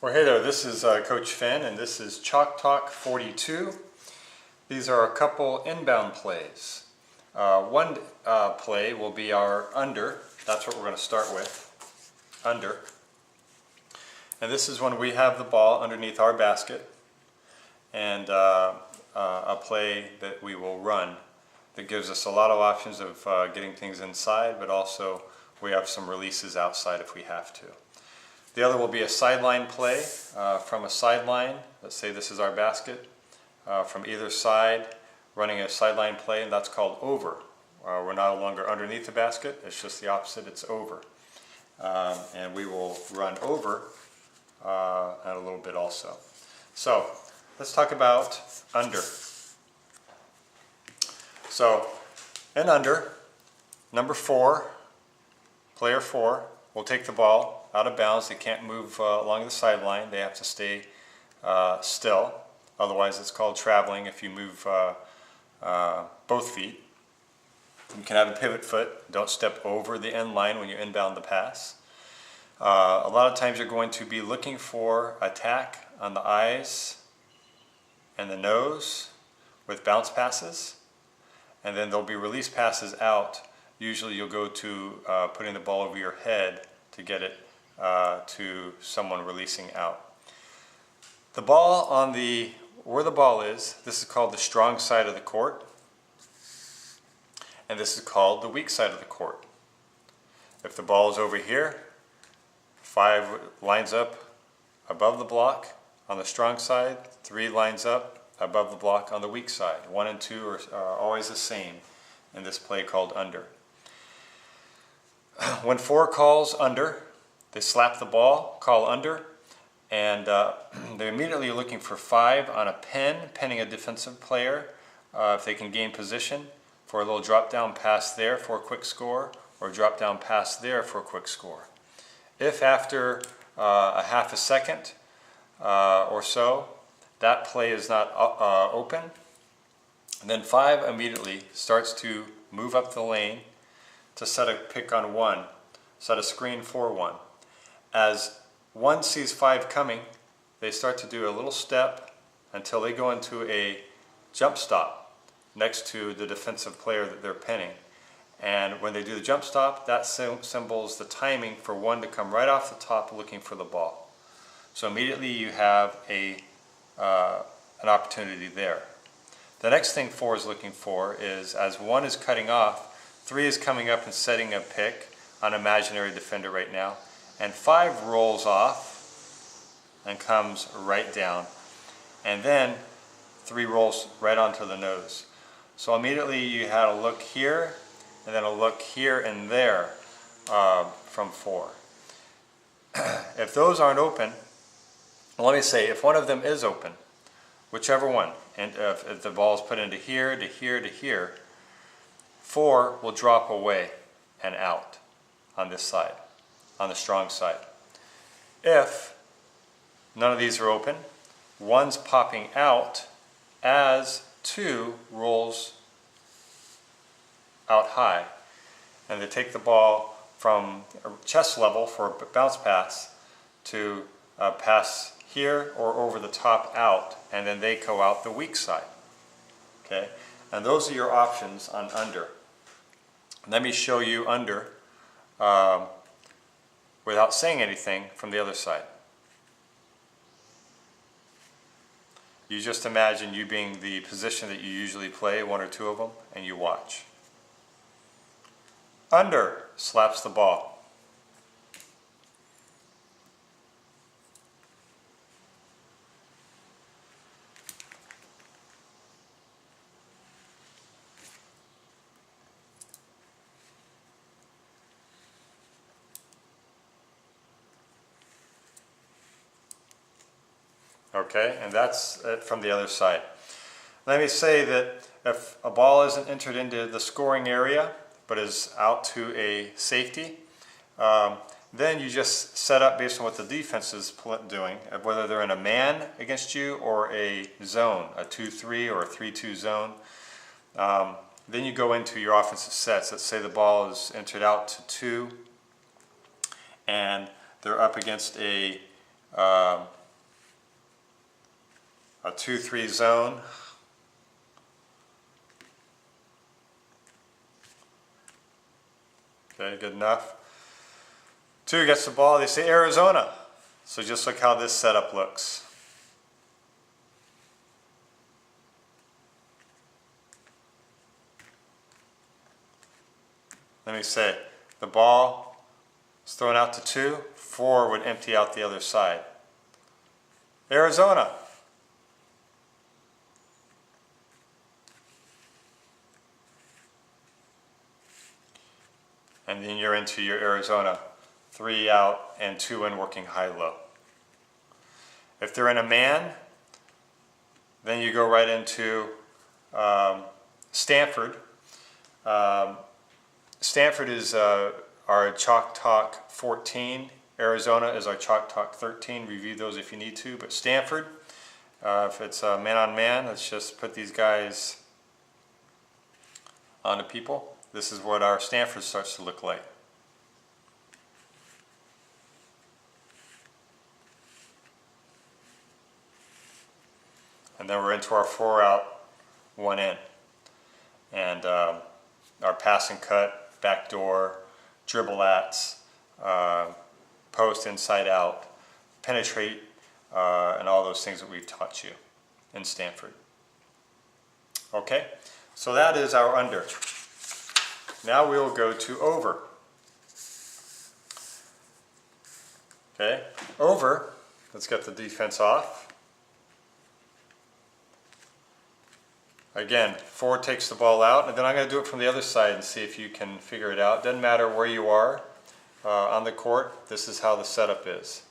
Well, hey there, this is Coach Finn, and this is Chalktalk42. These are a couple inbound plays. One play will be our under. That's what we're going to start with, under. And this is when we have the ball underneath our basket, and a play that we will run that gives us a lot of options of getting things inside, but also we have some releases outside if we have to. The other will be a sideline play from a sideline. Let's say this is our basket. From either side, running a sideline play, and that's called over. We're no longer underneath the basket, it's just the opposite, it's over. And we will run over in a little bit also. So, let's talk about under. So, in under, number 4, player 4, will take the ball out of bounds. They can't move along the sideline. They have to stay still. Otherwise, it's called traveling if you move both feet. You can have a pivot foot. Don't step over the end line when you inbound the pass. A lot of times you're going to be looking for attack on the eyes and the nose with bounce passes. And then there'll be release passes out. Usually you'll go to putting the ball over your head to get it to someone releasing out. The ball on where the ball is, this is called the strong side of the court, and this is called the weak side of the court. If the ball is over here, 5 lines up above the block on the strong side, 3 lines up above the block on the weak side. 1 and 2 are always the same in this play called under. When 4 calls under, they slap the ball, call under, and they're immediately looking for 5 on a penning a defensive player if they can gain position for a little drop down pass there for a quick score, or drop down pass there for a quick score. If after a half a second or so that play is not open, then 5 immediately starts to move up the lane to set a pick on 1, set a screen for 1. As 1 sees 5 coming, they start to do a little step until they go into a jump stop next to the defensive player that they're pinning. And when they do the jump stop, that symbols the timing for 1 to come right off the top looking for the ball. So immediately you have an opportunity there. The next thing 4 is looking for is, as 1 is cutting off, 3 is coming up and setting a pick on imaginary defender right now. And 5 rolls off and comes right down. And then 3 rolls right onto the nose. So immediately you had a look here, and then a look here and there from 4. If those aren't open, well, let me say, if one of them is open, whichever one, and if the ball is put into here, to here, to here, 4 will drop away and out on this side, on the strong side. If none of these are open, 1's popping out as 2 rolls out high, and they take the ball from chest level for a bounce pass to pass here or over the top out, and then they go out the weak side. Okay, and those are your options on under. Let me show you under without saying anything from the other side. You just imagine you being the position that you usually play, 1 or 2 of them, and you watch. Under slaps the ball. Okay, and that's it from the other side. Let me say that if a ball isn't entered into the scoring area, but is out to a safety, then you just set up based on what the defense is doing, whether they're in a man against you or a zone, a 2-3 or a 3-2 zone. Then you go into your offensive sets. Let's say the ball is entered out to 2, and they're up against a a 2-3 zone. Okay, good enough. 2 gets the ball, they say Arizona. So just look how this setup looks. Let me say, the ball is thrown out to 2, 4 would empty out the other side. Arizona. And then you're into your Arizona. 3 out and 2 in working high-low. If they're in a man, then you go right into Stanford. Stanford is our Chalktalk42. Arizona is our Chalktalk13. Review those if you need to. But Stanford, if it's a man-on-man, let's just put these guys onto people. This is what our Stanford starts to look like. And then we're into our 4 out, 1 in. And our pass and cut, backdoor, dribble-ats, post inside out, penetrate, and all those things that we've taught you in Stanford. Okay, so that is our under. Now we'll go to over. Okay, over, let's get the defense off. Again, 4 takes the ball out, and then I'm going to do it from the other side and see if you can figure it out. Doesn't matter where you are on the court, this is how the setup is.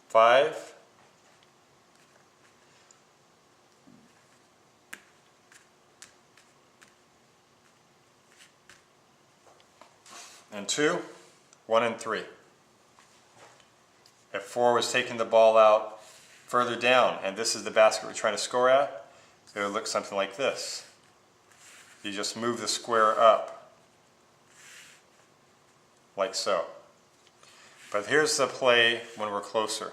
5. And 2, 1 and 3. If 4 was taking the ball out further down, and this is the basket we're trying to score at, it would look something like this. You just move the square up, like so. But here's the play when we're closer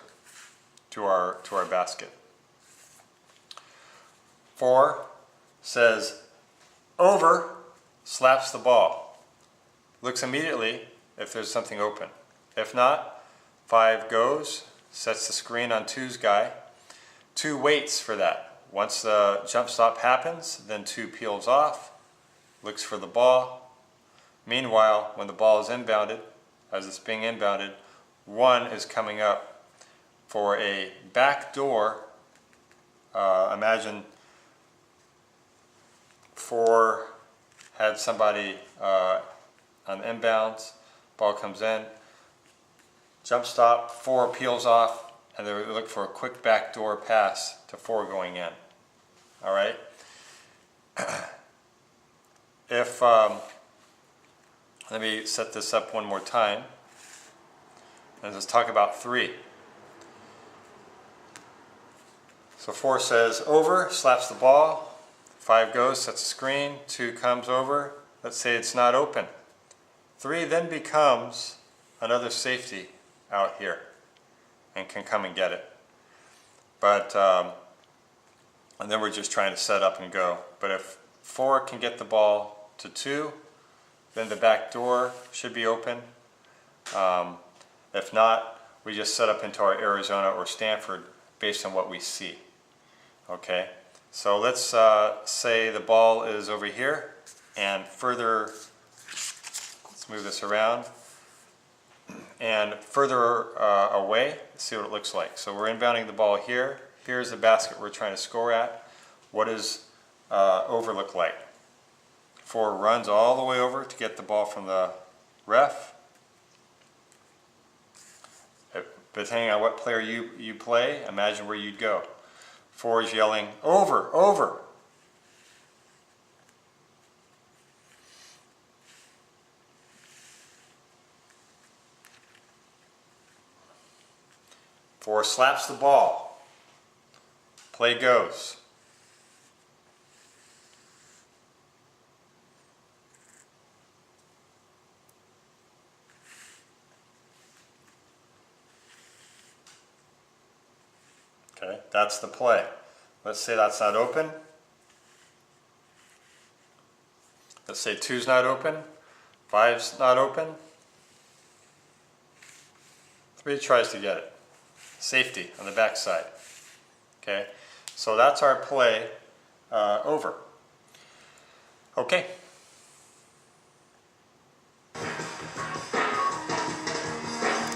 to our basket. 4 says over, slaps the ball. Looks immediately if there's something open. If not, 5 goes, sets the screen on 2's guy. 2 waits for that. Once the jump stop happens, then 2 peels off, looks for the ball. Meanwhile, when the ball is inbounded, as it's being inbounded, 1 is coming up for a back door. Imagine 4 had somebody on inbounds, ball comes in, jump stop, 4 peels off, and they look for a quick backdoor pass to 4 going in. All right. If let me set this up one more time, and let's talk about 3. So 4 says over, slaps the ball. 5 goes, sets a screen. 2 comes over. Let's say it's not open. 3 then becomes another safety out here and can come and get it. But, and then we're just trying to set up and go. But if 4 can get the ball to 2, then the back door should be open. If not, we just set up into our Arizona or Stanford based on what we see. Okay, so let's say the ball is over here and further, let's move this around, and further away, let's see what it looks like. So we're inbounding the ball here. Here's the basket we're trying to score at. What does over look like? 4 runs all the way over to get the ball from the ref. Depending on what player you play, imagine where you'd go. 4 is yelling, over, over. Four slaps the ball. Play goes. Okay, that's the play. Let's say that's not open. Let's say 2's not open, 5's not open. 3 tries to get it. Safety on the backside. Okay, so that's our play over. Okay.